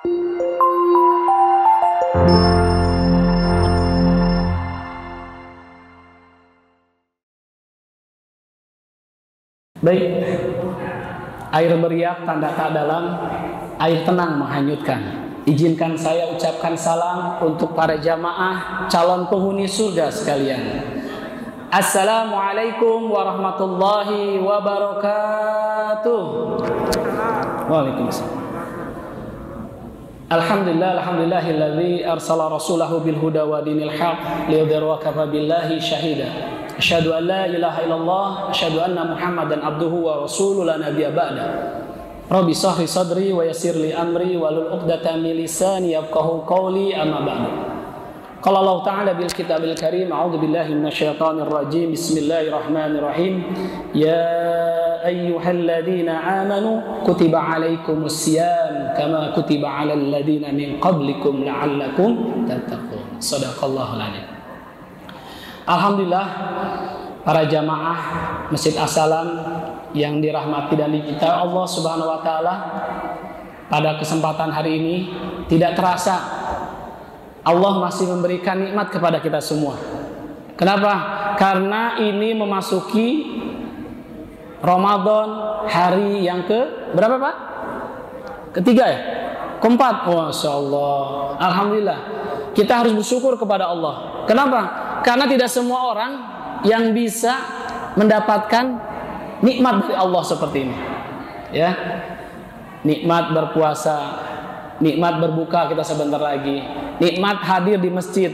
Baik, air beriak tanda tak dalam, air tenang menghanyutkan. Izinkan saya ucapkan salam untuk para jamaah calon penghuni surga sekalian. Assalamualaikum warahmatullahi wabarakatuh. Waalaikumsalam. Alhamdulillahilladzi arsala rasulahu bil huda wa dinil haq liyudhhirahu wa kafa billahi syahida. Asyhadu an la ilaha illallah, asyhadu anna Muhammadan abduhu wa rasuluhu la nabiyya ba'da. Rabbi shrah li sadri wa yassir li amri wahlul 'uqdatam min lisani yafqahu qawli, amma ba'du. Qala Allah Ta'ala bil kitabil karim, a'udzu billahi minasyaitonir rajim. Bismillahirrahmanirrahim. Ya ayyuhalladzina amanu kutiba 'alaikumus syiyam kama kutiba 'alal ladzina min qablikum la'allakum tattaqun. Shadaqallahul 'azim. Alhamdulillah, para jamaah Masjid As-Salam yang dirahmati dan dicintai Allah Subhanahu wa taala, pada kesempatan hari ini tidak terasa Allah masih memberikan nikmat kepada kita semua. Kenapa? Karena ini memasuki Ramadan, hari yang ke berapa, Pak? Ketiga ya? Keempat. Masya Allah. Alhamdulillah. Kita harus bersyukur kepada Allah. Kenapa? Karena tidak semua orang yang bisa mendapatkan nikmat dari Allah seperti ini. Ya. Nikmat berpuasa, nikmat berbuka kita sebentar lagi, nikmat hadir di masjid.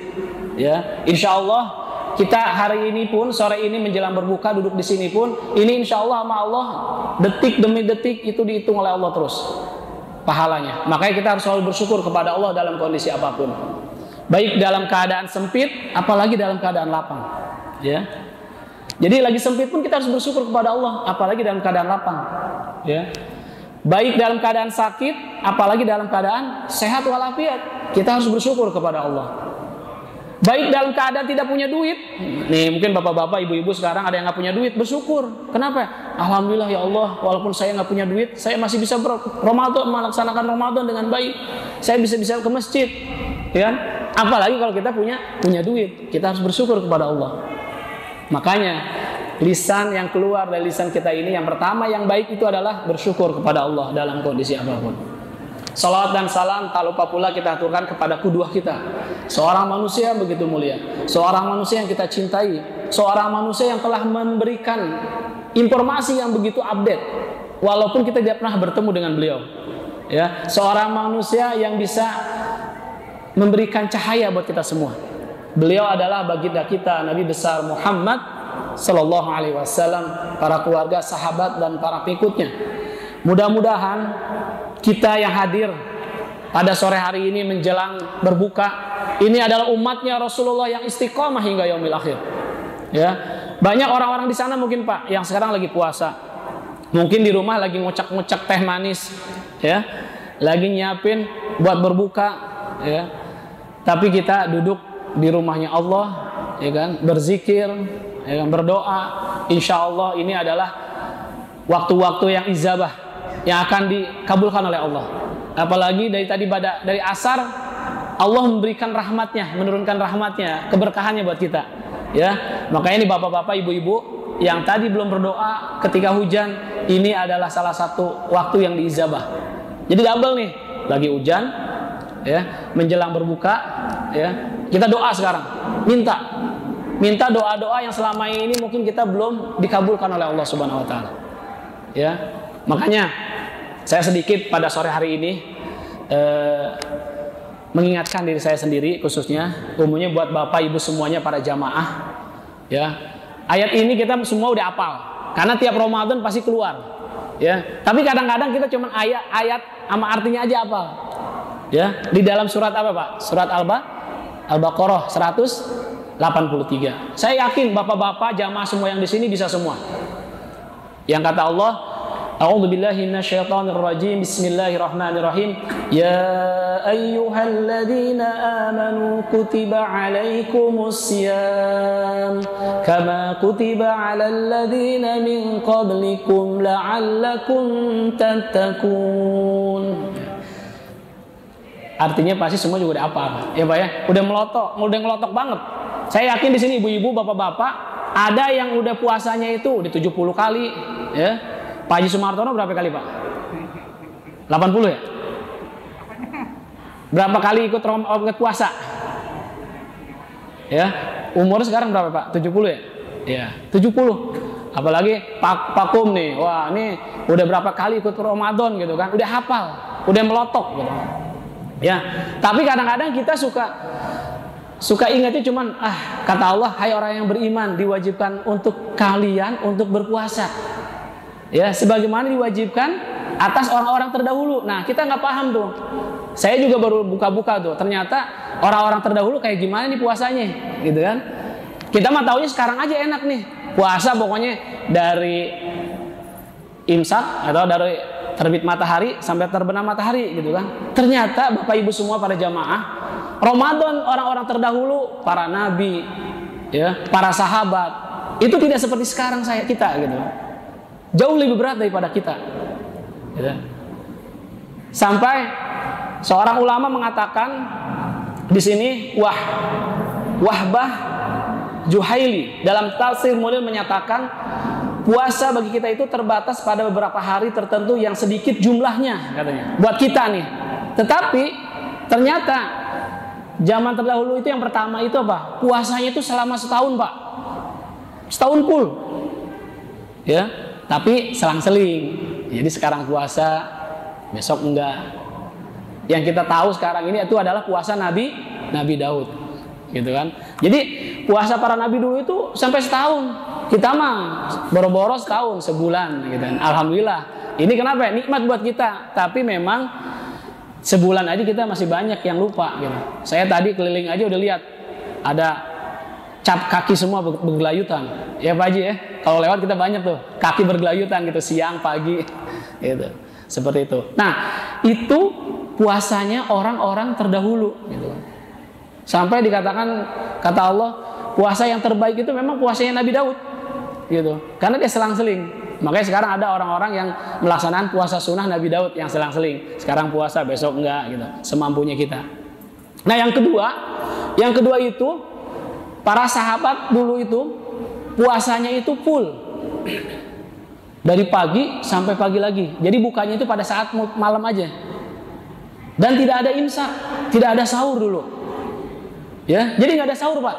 Ya. Insya Allah kita hari ini pun, sore ini menjelang berbuka duduk di sini pun, ini insya Allah sama Allah detik demi detik itu dihitung oleh Allah terus pahalanya. Makanya kita harus selalu bersyukur kepada Allah dalam kondisi apapun. Baik dalam keadaan sempit, apalagi dalam keadaan lapang. Ya. Jadi lagi sempit pun kita harus bersyukur kepada Allah, apalagi dalam keadaan lapang. Ya. Baik dalam keadaan sakit, apalagi dalam keadaan sehat walafiat, kita harus bersyukur kepada Allah. Baik dalam keadaan tidak punya duit, nih mungkin bapak-bapak, ibu-ibu sekarang ada yang nggak punya duit, bersyukur. Kenapa? Alhamdulillah ya Allah, walaupun saya nggak punya duit, saya masih bisa Ramadan, melaksanakan Ramadan dengan baik. Saya bisa ke masjid, ya kan? Apalagi kalau kita punya duit, kita harus bersyukur kepada Allah. Makanya lisan yang keluar dari lisan kita ini, yang pertama yang baik itu adalah bersyukur kepada Allah dalam kondisi apapun. Salawat dan salam tak lupa pula kita aturkan kepada qudwah kita, seorang manusia yang begitu mulia, seorang manusia yang kita cintai, seorang manusia yang telah memberikan informasi yang begitu update walaupun kita tidak pernah bertemu dengan beliau. Ya, seorang manusia yang bisa memberikan cahaya buat kita semua. Beliau adalah baginda kita, Nabi besar Muhammad Sallallahu Alaihi Wasallam, para keluarga, sahabat dan para pengikutnya. Mudah-mudahan kita yang hadir pada sore hari ini menjelang berbuka, ini adalah umatnya Rasulullah yang istiqomah hingga yaumil akhir. Ya, banyak orang-orang di sana mungkin Pak yang sekarang lagi puasa, mungkin di rumah lagi ngocak-ngocak teh manis, ya, lagi nyiapin buat berbuka, ya. Tapi kita duduk di rumahnya Allah, ya kan, berzikir, ya kan, berdoa. Insya Allah ini adalah waktu-waktu yang ijabah, yang akan dikabulkan oleh Allah. Apalagi dari asar Allah memberikan rahmatnya, menurunkan rahmatnya, keberkahannya buat kita. Ya, makanya ini bapak-bapak, ibu-ibu yang tadi belum berdoa ketika hujan, ini adalah salah satu waktu yang diijabah. Jadi double nih, lagi hujan, ya, menjelang berbuka, ya, kita doa sekarang, minta doa-doa yang selama ini mungkin kita belum dikabulkan oleh Allah Subhanahu Wa Taala. Ya, makanya saya sedikit pada sore hari ini mengingatkan diri saya sendiri, khususnya umumnya buat bapak ibu semuanya, para jamaah. Ya, ayat ini kita semua udah hafal, karena tiap Ramadan pasti keluar. Ya, tapi kadang-kadang kita cuma ayat sama artinya aja hafal. Ya, di dalam surat apa Pak? Surat Al-Baqarah 183. Saya yakin bapak-bapak jamaah semua yang di sini bisa semua. Yang kata Allah, A'udzu billahi minasyaitonir rajim. Bismillahirrahmanirrahim. Ya ayyuhalladzina amanu kutiba 'alaikumussyiyam kama kutiba 'alal ladzina min qablikum la'allakum tattaqun. artinya pasti semua juga udah hafal, ya Pak ya. Udah ngelotok banget. Saya yakin di sini ibu-ibu, bapak-bapak, ada yang udah puasanya itu udah 70 kali, ya. Pak Haji Sumartono berapa kali, Pak? 80 ya? Berapa kali ikut puasa? Ya, umur sekarang berapa, Pak? 70 ya? Ya, 70. Apalagi Pak Kum nih, wah ini udah berapa kali ikut Ramadan gitu kan? Udah hafal, udah melotok gitu. Ya, tapi kadang-kadang kita suka ingatnya cuman kata Allah, hai orang yang beriman, diwajibkan untuk kalian untuk berpuasa. Ya, sebagaimana diwajibkan atas orang-orang terdahulu. Nah, kita nggak paham tuh. Saya juga baru buka-buka tuh. Ternyata orang-orang terdahulu kayak gimana nih puasanya, gitu kan? Kita mah taunya sekarang aja enak nih. Puasa pokoknya dari imsak atau dari terbit matahari sampai terbenam matahari, gitu kan? Ternyata Bapak Ibu semua pada jamaah, Ramadan orang-orang terdahulu, para nabi, ya, para sahabat, itu tidak seperti sekarang kita, gitu. Jauh lebih berat daripada kita. Gitu. Sampai seorang ulama mengatakan di sini Wahbah Juhaili dalam Tafsir Mulil menyatakan puasa bagi kita itu terbatas pada beberapa hari tertentu yang sedikit jumlahnya, katanya. Buat kita nih. Tetapi ternyata zaman terdahulu itu yang pertama itu apa? Puasanya itu selama setahun, Pak. Setahun full. Ya, tapi selang-seling. Jadi sekarang puasa, besok enggak. Yang kita tahu sekarang ini itu adalah puasa Nabi Daud, gitu kan. Jadi puasa para nabi dulu itu sampai setahun. Kita mah boro-boro setahun, sebulan, gitu kan. Alhamdulillah. Ini kenapa? Nikmat buat kita. Tapi memang sebulan aja kita masih banyak yang lupa, gitu. Saya tadi keliling aja udah lihat ada cap kaki semua bergelayutan. Ya Pak Haji ya. Kalau lewat kita banyak tuh kaki bergelayutan gitu siang pagi, gitu. Seperti itu. Nah, itu puasanya orang-orang terdahulu, gitu. Sampai dikatakan kata Allah, puasa yang terbaik itu memang puasanya Nabi Daud, gitu. Karena dia selang-seling. Makanya sekarang ada orang-orang yang melaksanakan puasa sunnah Nabi Daud yang selang-seling. Sekarang puasa, besok enggak, gitu. Semampunya kita. Nah, yang kedua itu para sahabat dulu itu puasanya itu full. Dari pagi sampai pagi lagi. Jadi bukanya itu pada saat malam aja. Dan tidak ada imsak, tidak ada sahur dulu. Ya, jadi nggak ada sahur, Pak.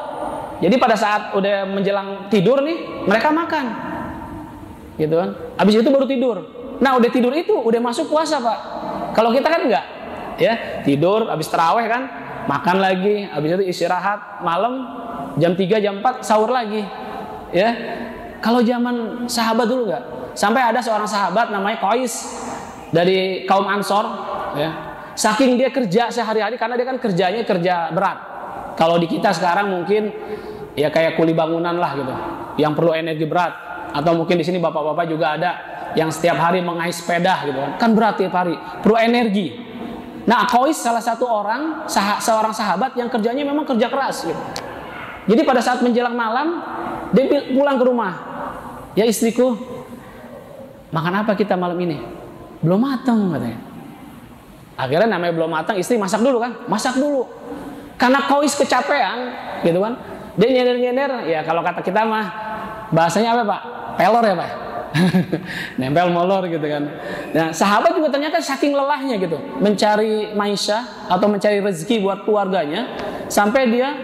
Jadi pada saat udah menjelang tidur nih, mereka makan. Gitu kan. Habis itu baru tidur. Nah, udah tidur itu udah masuk puasa, Pak. Kalau kita kan enggak. Ya, tidur habis tarawih kan, makan lagi, habis itu istirahat, malam jam 3 jam 4 sahur lagi. Ya. Kalau zaman sahabat dulu enggak. Sampai ada seorang sahabat namanya Qais dari kaum Ansor, ya. Saking dia kerja sehari-hari, karena dia kan kerjanya kerja berat. Kalau di kita sekarang mungkin ya kayak kuli bangunan lah gitu, yang perlu energi berat. Atau mungkin di sini bapak-bapak juga ada yang setiap hari mengais sepeda gitu kan berat tiap hari, perlu energi. Nah, Qais salah satu seorang sahabat yang kerjanya memang kerja keras gitu. Jadi pada saat menjelang malam dia pulang ke rumah, ya istriku, makan apa kita malam ini? Belum matang katanya. Akhirnya namanya belum matang, istri masak dulu kan? Masak dulu. Karena Qais kecapean, gitu kan? Dia nyender-nyender, ya kalau kata kita mah bahasanya apa Pak? Pelor ya Pak? Nempel molor gitu kan. Nah, sahabat juga ternyata saking lelahnya gitu, mencari maisha atau mencari rezeki buat keluarganya, sampai dia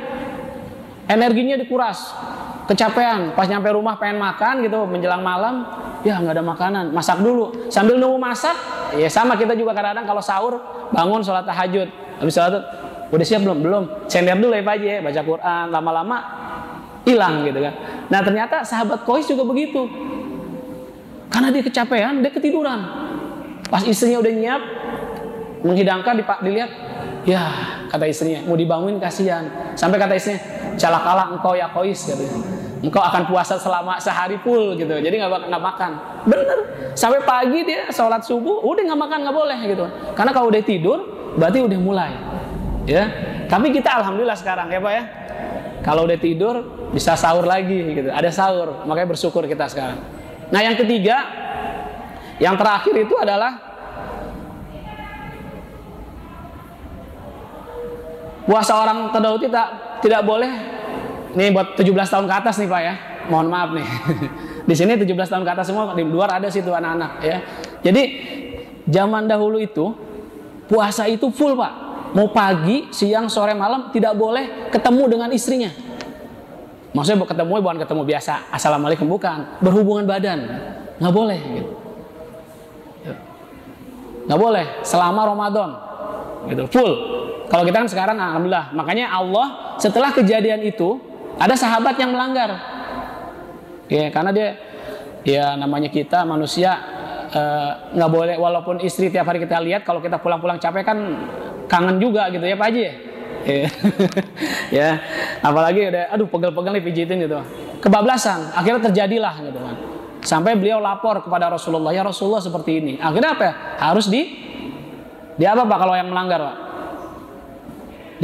energinya dikuras, kecapean. Pas nyampe rumah pengen makan gitu, menjelang malam, ya nggak ada makanan, masak dulu. Sambil nunggu masak, ya sama kita juga kadang-kadang kalau sahur bangun sholat tahajud, habis sholat udah siap belum? Sender dulu ya Pak Haji ya, baca Quran, lama-lama hilang gitu kan. Nah ternyata sahabat Qais juga begitu. Karena dia kecapean, dia ketiduran. Pas istrinya udah nyiap, menghidangkan, dilihat, ya kata istrinya, mau dibangunin kasihan. Sampai kata istrinya, calakalah engkau ya Qais, katanya. Engkau akan puasa selama sehari full gitu. Jadi nggak makan. Bener. Sampai pagi dia sholat subuh, udah nggak makan, nggak boleh gitu. Karena kalau udah tidur, berarti udah mulai. Ya. Tapi kita alhamdulillah sekarang ya Pak ya. Kalau udah tidur bisa sahur lagi gitu. Ada sahur, makanya bersyukur kita sekarang. Nah yang ketiga, yang terakhir itu adalah puasa orang terdahulu tidak boleh. Nih buat 17 tahun ke atas nih Pak ya. Mohon maaf nih. Di sini 17 tahun ke atas semua, di luar ada situ anak-anak ya. Jadi zaman dahulu itu puasa itu full Pak. Mau pagi, siang, sore, malam tidak boleh ketemu dengan istrinya. Maksudnya ketemu bukan ketemu biasa, assalamualaikum, bukan, berhubungan badan, nggak boleh. Gitu. Nggak boleh selama Ramadan, gitu, full. Kalau kita kan sekarang, alhamdulillah. Makanya Allah setelah kejadian itu ada sahabat yang melanggar, ya karena dia, ya namanya kita manusia, nggak boleh. Walaupun istri tiap hari kita lihat, kalau kita pulang-pulang capek kan kangen juga gitu ya Pak Haji ya. Ya, apalagi udah aduh pegel-pegel nih pijitin gitu. Kebablasan, akhirnya terjadilah gitu kan. Sampai beliau lapor kepada Rasulullah, ya Rasulullah seperti ini. Akhirnya apa ya? Harus di apa Pak kalau yang melanggar Pak?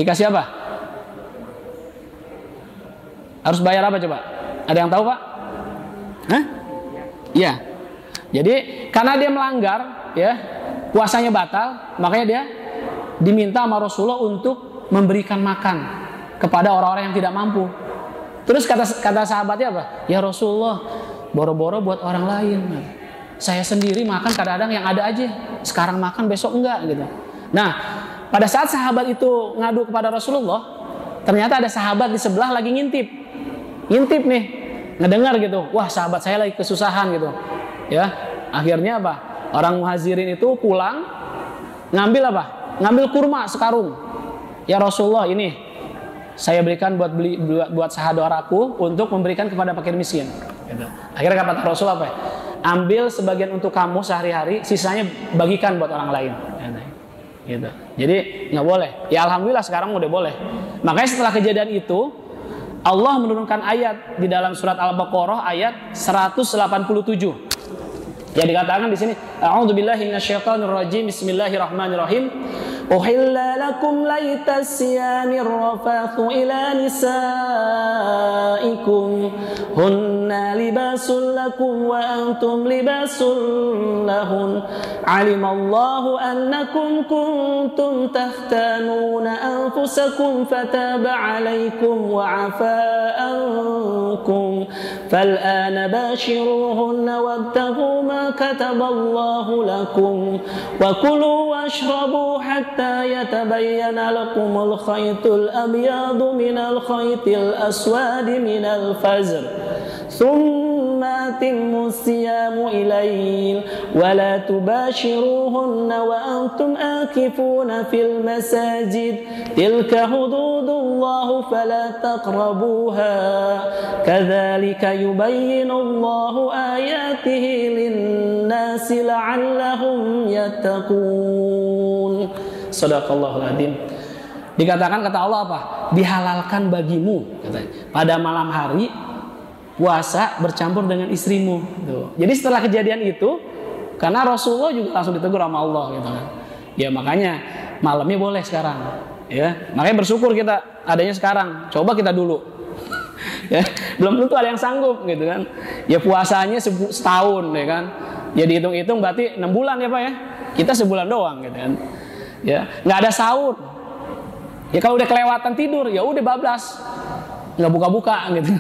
Dikasih apa? Harus bayar apa coba? Ada yang tahu Pak? Hah? Iya. Jadi karena dia melanggar ya, puasanya batal, makanya dia diminta sama Rasulullah untuk memberikan makan kepada orang-orang yang tidak mampu. Terus kata sahabatnya apa? Ya Rasulullah, boro-boro buat orang lain. Saya sendiri makan kadang-kadang yang ada aja. Sekarang makan besok enggak gitu. Nah, pada saat sahabat itu ngadu kepada Rasulullah, ternyata ada sahabat di sebelah lagi ngintip nih, ngedengar gitu. Wah, sahabat saya lagi kesusahan gitu. Ya, akhirnya apa? Orang muhajirin itu pulang ngambil apa? Ngambil kurma sekarung. Ya Rasulullah, ini saya berikan buat saudaraku untuk memberikan kepada fakir miskin. Gitu. Akhirnya kata Rasulullah apa? Ambil sebagian untuk kamu sehari-hari, sisanya bagikan buat orang lain. Gitu. Jadi nggak boleh. Ya alhamdulillah sekarang udah boleh. Makanya setelah kejadian itu Allah menurunkan ayat di dalam surat Al-Baqarah ayat 187. Ya dikatakan di sini, A'udzubillahi minasyaitonirrajim. Bismillahirrahmanirrahim. Uhilla lakum laitas siyamir rafathu ila nisaikum hunna libasul lakum wa antum libasul lahun. Alimallahu annakum kuntum takhtanuna anfusakum fataba alaikum wa afa ankum fal'ana bashiruhunna wabtaghu ma kataballahu lakum wa kulu washrabu hatta يتبين لكم الخيط الأبيض من الخيط الأسود من الفجر ثم أتموا الصيام إليه ولا تباشروهن وأنتم آكفون في المساجد تلك حدود الله فلا تقربوها كذلك يبين الله آياته للناس لعلهم يتقون. Sadaqallahul adzim. Dikatakan kata Allah apa? Dihalalkan bagimu katanya, pada malam hari puasa bercampur dengan istrimu. Tuh. Jadi setelah kejadian itu, karena Rasulullah juga langsung ditegur sama Allah gitu kan. Ya makanya malamnya boleh sekarang. Ya, makanya bersyukur kita adanya sekarang. Coba kita dulu. Ya, belum tentu ada yang sanggup gitu kan. Ya puasanya setahun ya kan. Ya dihitung-hitung berarti 6 bulan ya Pak ya. Kita sebulan doang gitu kan. Ya, nggak ada sahur. Ya kalau udah kelewatan tidur, ya udah bablas, nggak buka-buka gitu.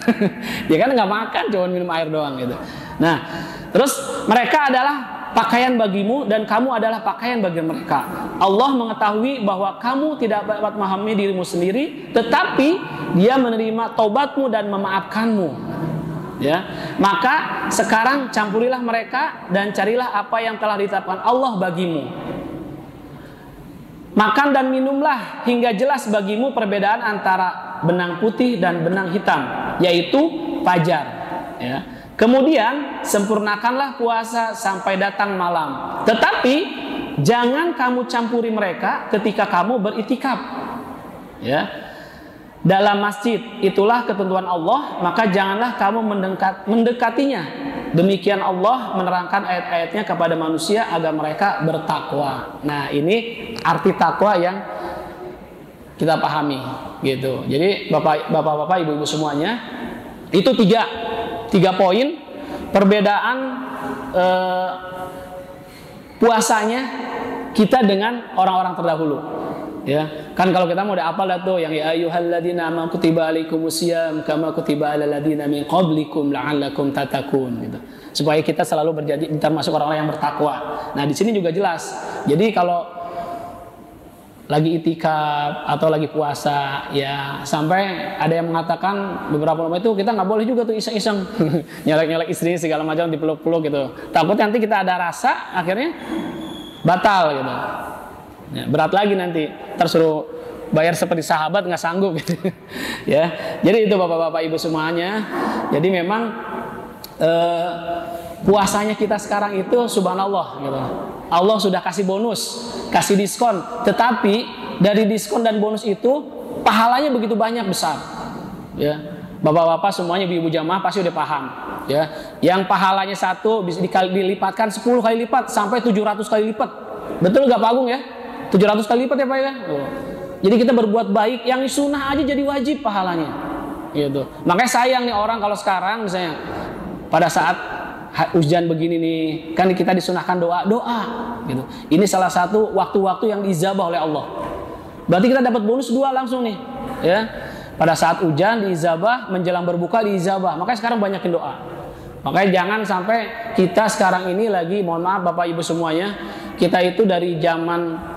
Ya kan nggak makan, cuma minum air doang gitu. Nah, terus mereka adalah pakaian bagimu dan kamu adalah pakaian bagi mereka. Allah mengetahui bahwa kamu tidak dapat memahami dirimu sendiri, tetapi Dia menerima taubatmu dan memaafkanmu. Ya, maka sekarang campurilah mereka dan carilah apa yang telah ditetapkan Allah bagimu. Makan dan minumlah hingga jelas bagimu perbedaan antara benang putih dan benang hitam, yaitu fajar. Ya. Kemudian sempurnakanlah puasa sampai datang malam. Tetapi jangan kamu campuri mereka ketika kamu beritikaf. Ya. Dalam masjid itulah ketentuan Allah, maka janganlah kamu mendekatinya. Demikian Allah menerangkan ayat-ayatnya kepada manusia agar mereka bertakwa. Nah ini arti takwa yang kita pahami gitu. Jadi bapak-bapak, ibu-ibu semuanya, itu tiga poin perbedaan puasanya kita dengan orang-orang terdahulu. Ya, kan kalau kita mau udah apal dah tuh yang ya ayyuhalladzina amanu kutiba alaikumusiyam kama kutiba alal ladzina min qablikum la'allakum tattaqun gitu. Supaya kita selalu termasuk orang-orang yang bertakwa. Nah, di sini juga jelas. Jadi kalau lagi itikaf atau lagi puasa ya sampai ada yang mengatakan beberapa ulama itu kita nggak boleh juga tuh iseng-iseng nyelek-nyelek istri segala macam dipeluk-peluk gitu. Takut nanti kita ada rasa akhirnya batal gitu. Ya, berat lagi nanti tersuruh bayar seperti sahabat nggak sanggup gitu. Ya, jadi itu bapak-bapak ibu semuanya. Jadi memang puasanya kita sekarang itu subhanallah gitu. Allah sudah kasih bonus, kasih diskon, tetapi dari diskon dan bonus itu pahalanya begitu banyak besar. Ya, bapak-bapak semuanya ibu-ibu jamaah pasti udah paham. Ya, yang pahalanya satu bisa dilipatkan 10 kali lipat sampai 700 kali lipat. Betul nggak Pak Agung ya? 700 kali lipat ya Pak ya. Jadi kita berbuat baik yang sunnah aja jadi wajib pahalanya. Gitu. Makanya sayang nih orang kalau sekarang misalnya pada saat hujan begini nih, kan kita disunahkan doa gitu. Ini salah satu waktu-waktu yang diijabah oleh Allah. Berarti kita dapat bonus 2 langsung nih, ya. Pada saat hujan diijabah, menjelang berbuka diijabah. Makanya sekarang banyakin doa. Makanya jangan sampai kita sekarang ini lagi, mohon maaf Bapak Ibu semuanya, kita itu dari zaman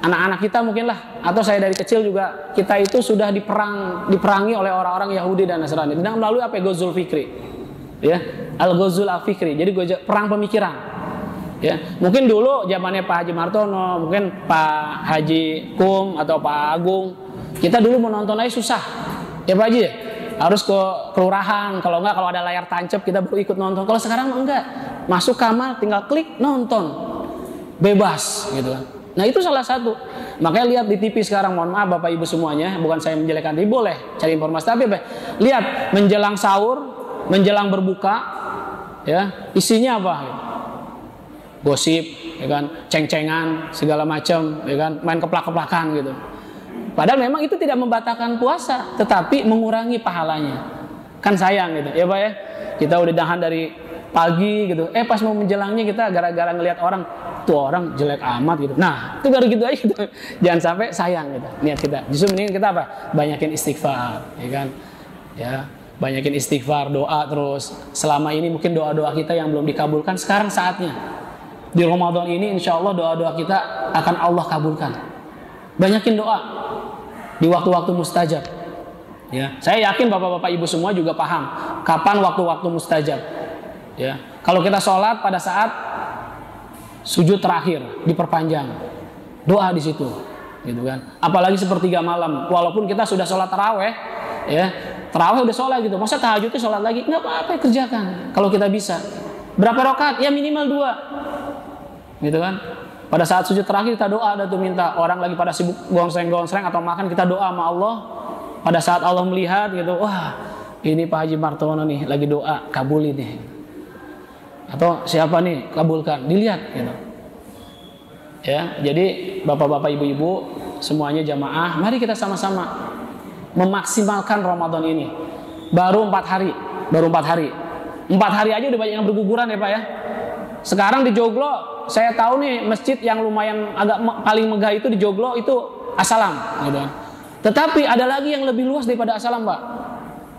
anak-anak kita mungkin lah, atau saya dari kecil juga, kita itu sudah diperangi oleh orang-orang Yahudi dan Nasrani dengan melalui apa? Ghazul Fikri, ya, Al-Ghazul Al-Fikri. Jadi perang pemikiran, ya. Mungkin dulu zamannya Pak Haji Martono, mungkin Pak Haji Kum atau Pak Agung, kita dulu mau nonton aja susah, ya Pak Haji, harus ke kelurahan. Kalau enggak, kalau ada layar tancap kita baru ikut nonton. Kalau sekarang enggak, masuk kamar tinggal klik nonton, bebas gitu kan. Nah itu salah satu. Makanya lihat di TV sekarang, mohon maaf Bapak Ibu semuanya, bukan saya menjelekkan, boleh cari informasi, tapi lihat menjelang sahur, menjelang berbuka, ya isinya apa? Gosip, ya kan, ceng-cengan, segala macam, ya kan, main keplak-keplakan gitu. Padahal memang itu tidak membatalkan puasa, tetapi mengurangi pahalanya. Kan sayang gitu, ya Pak ya. Kita udah nahan dari pagi gitu, pas mau menjelangnya kita gara-gara ngelihat orang, tuh orang jelek amat gitu. Nah, itu baru gitu aja gitu. Jangan sampai sayang gitu niat kita. Justru mending kita apa? Banyakin istighfar, ya kan? Ya, banyakin istighfar, doa terus. Selama ini mungkin doa-doa kita yang belum dikabulkan, sekarang saatnya. Di Ramadan ini insya Allah doa-doa kita akan Allah kabulkan. Banyakin doa di waktu-waktu mustajab. Ya, saya yakin bapak-bapak ibu semua juga paham kapan waktu-waktu mustajab. Ya, kalau kita sholat pada saat sujud terakhir diperpanjang, doa di situ, gitu kan. Apalagi sepertiga malam, walaupun kita sudah sholat taraweh, ya, taraweh udah sholat gitu, masa tahajudnya sholat lagi? Nggak apa-apa, kerjakan. Kalau kita bisa, berapa rakaat? Ya minimal 2, gitu kan. Pada saat sujud terakhir kita doa, ada tuh minta orang lagi pada sibuk gonsreng-gonsreng atau makan, kita doa sama Allah. Pada saat Allah melihat gitu, wah ini Pak Haji Martono nih lagi doa, kabulin nih. Atau siapa nih, kabulkan, dilihat gitu. Ya, jadi bapak-bapak ibu-ibu semuanya jamaah, mari kita sama-sama memaksimalkan Ramadan ini. Baru 4 hari, 4 hari aja udah banyak yang berguguran ya Pak ya. Sekarang di Joglo, saya tahu nih masjid yang lumayan agak paling megah itu di Joglo itu As-Salam gitu. Tetapi ada lagi yang lebih luas daripada As-Salam Pak.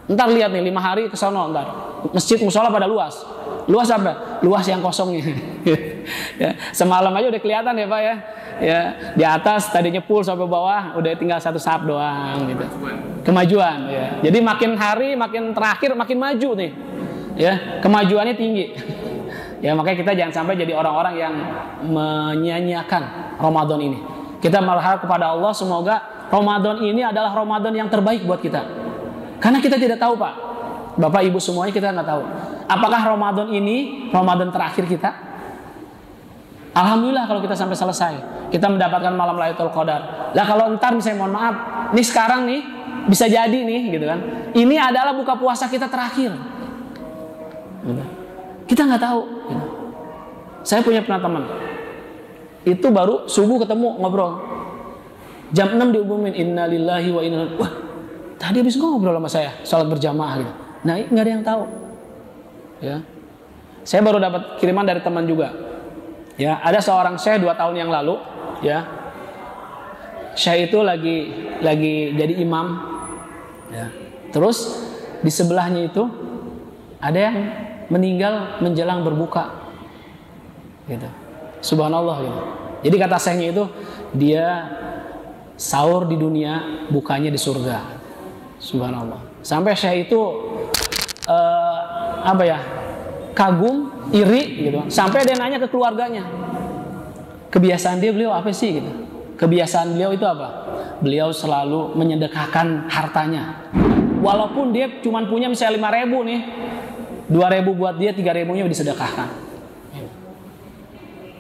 Ntar lihat nih 5 hari ke sono ntar. Masjid musola pada luas. Luas apa? Luas yang kosongnya. Ya, semalam aja udah kelihatan ya Pak ya. Ya, di atas tadinya full sampai bawah udah tinggal 1 saf doang gitu. Kemajuan ya. Jadi makin hari makin terakhir makin maju nih. Ya, kemajuannya tinggi. Ya, makanya kita jangan sampai jadi orang-orang yang menyia-nyiakan Ramadan ini. Kita berharap kepada Allah semoga Ramadan ini adalah Ramadan yang terbaik buat kita. Karena kita tidak tahu Pak. Bapak Ibu semuanya kita nggak tahu. Apakah Ramadan ini Ramadan terakhir kita? Alhamdulillah kalau kita sampai selesai, kita mendapatkan malam Lailatul Qadar. Lah kalau entar misalnya mohon maaf, nih sekarang nih bisa jadi nih gitu kan. Ini adalah buka puasa kita terakhir. Gitu. Kita nggak tahu. Gitu. Saya punya pernah teman, itu baru subuh ketemu ngobrol. Jam 6 diumumin innalillahi wa inna ilaihi. Wah, tadi habis ngobrol sama saya, sholat berjamaah gitu. Nah, nggak ada yang tahu. Ya, saya baru dapat kiriman dari teman juga. Ya, ada seorang syekh 2 tahun yang lalu, ya, Syekh itu lagi jadi imam, ya. Terus di sebelahnya itu ada yang meninggal menjelang berbuka, gitu. Subhanallah, gitu. Jadi kata syekhnya itu, dia sahur di dunia, bukanya di surga. Subhanallah. Sampai syekh itu kagum, iri, gitu. Sampai dia nanya ke keluarganya, kebiasaan beliau apa sih, gitu. Kebiasaan beliau itu apa? Beliau selalu menyedekahkan hartanya. Walaupun dia cuma punya misalnya 5.000 nih, 2.000 buat dia, 3.000-nya disedekahkan.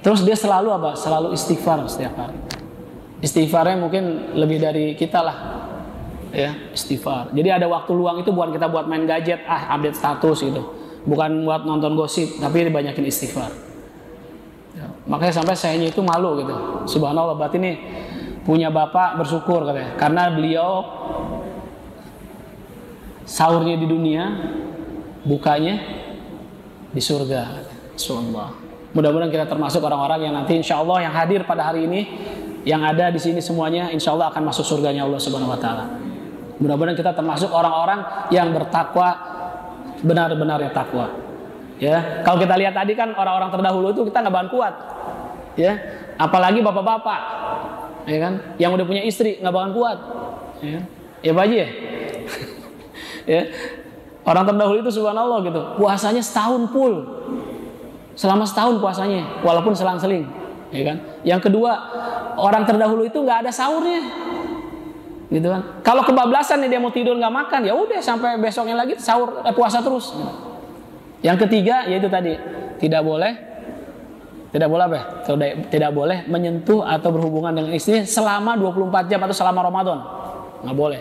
Terus dia selalu apa? Selalu istighfar setiap hari. Istighfarnya mungkin lebih dari kita lah, ya, istighfar. Jadi ada waktu luang itu bukan kita buat main gadget, update status gitu, bukan buat nonton gosip, tapi dibanyakin istighfar. Ya, makanya sampai sayanya itu malu gitu. Subhanallah, berarti nih punya bapak bersyukur katanya, karena beliau sahurnya di dunia, bukanya di surga. Subhanallah. Mudah-mudahan kita termasuk orang-orang yang nanti insya Allah yang hadir pada hari ini, yang ada di sini semuanya insya Allah akan masuk surganya Allah Subhanahu Wa Taala. Mudah-mudahan kita termasuk orang-orang yang bertakwa, benar-benarnya takwa. Ya, kalau kita lihat tadi kan orang-orang terdahulu itu kita nggak bakalan kuat, ya. Apalagi bapak-bapak, ya kan, yang udah punya istri nggak bakalan kuat, ya Pak Haji ya. Ya, orang terdahulu itu subhanallah gitu, puasanya setahun full, selama setahun puasanya, walaupun selang-seling, ya kan. Yang kedua, orang terdahulu itu nggak ada sahurnya, gitu kan. Kalau kebablasan nih dia mau tidur nggak makan, ya udah sampai besoknya lagi sahur, puasa terus. Gitu. Yang ketiga yaitu tadi tidak boleh apa? Tidak boleh menyentuh atau berhubungan dengan istri selama 24 jam atau selama Ramadan, nggak boleh.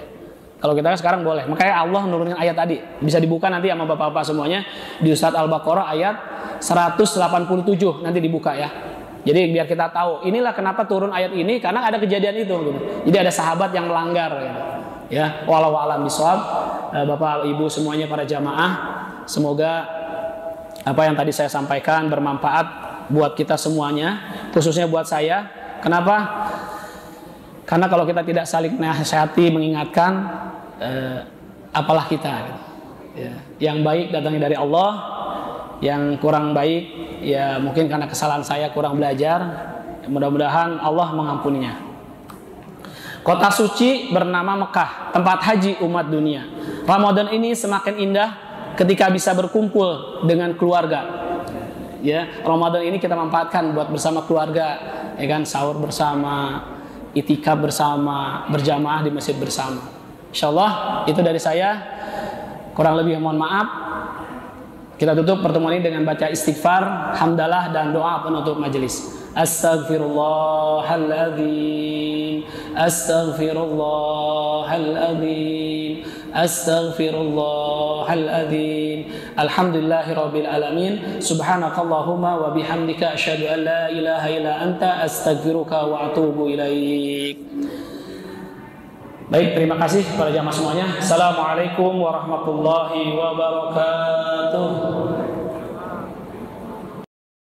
Kalau kita sekarang boleh. Makanya Allah nurunin ayat tadi. Bisa dibuka nanti sama bapak-bapak semuanya di Ustadz Al-Baqarah ayat 187. Nanti dibuka ya. Jadi biar kita tahu. Inilah kenapa turun ayat ini. Karena ada kejadian itu. Gitu. Jadi ada sahabat yang melanggar. Gitu. Ya, walau alam bisawab. Bapak, ibu semuanya para jamaah. Semoga apa yang tadi saya sampaikan bermanfaat buat kita semuanya. Khususnya buat saya. Kenapa? Karena kalau kita tidak saling nasihati, mengingatkan, apalah kita. Gitu. Ya. Yang baik datangnya dari Allah, yang kurang baik, ya mungkin karena kesalahan saya kurang belajar. Mudah-mudahan Allah mengampuninya. Kota suci bernama Mekah, tempat haji umat dunia. Ramadan ini semakin indah ketika bisa berkumpul dengan keluarga. Ya, Ramadan ini kita manfaatkan buat bersama keluarga, ya kan, sahur bersama, itikaf bersama, berjamaah di masjid bersama. Insyaallah itu dari saya. Kurang lebih mohon maaf. Kita tutup pertemuan ini dengan baca istighfar, hamdalah dan doa penutup majelis. Astaghfirullahaladzim, astaghfirullahaladzim, astaghfirullahaladzim. Alhamdulillahirabbil alamin. Subhanakallahumma wa bihamdika asyhadu an la ilaha illa anta astaghfiruka wa atubu ilaik. Baik, terima kasih kepada jamaah semuanya. Assalamualaikum warahmatullahi wabarakatuh.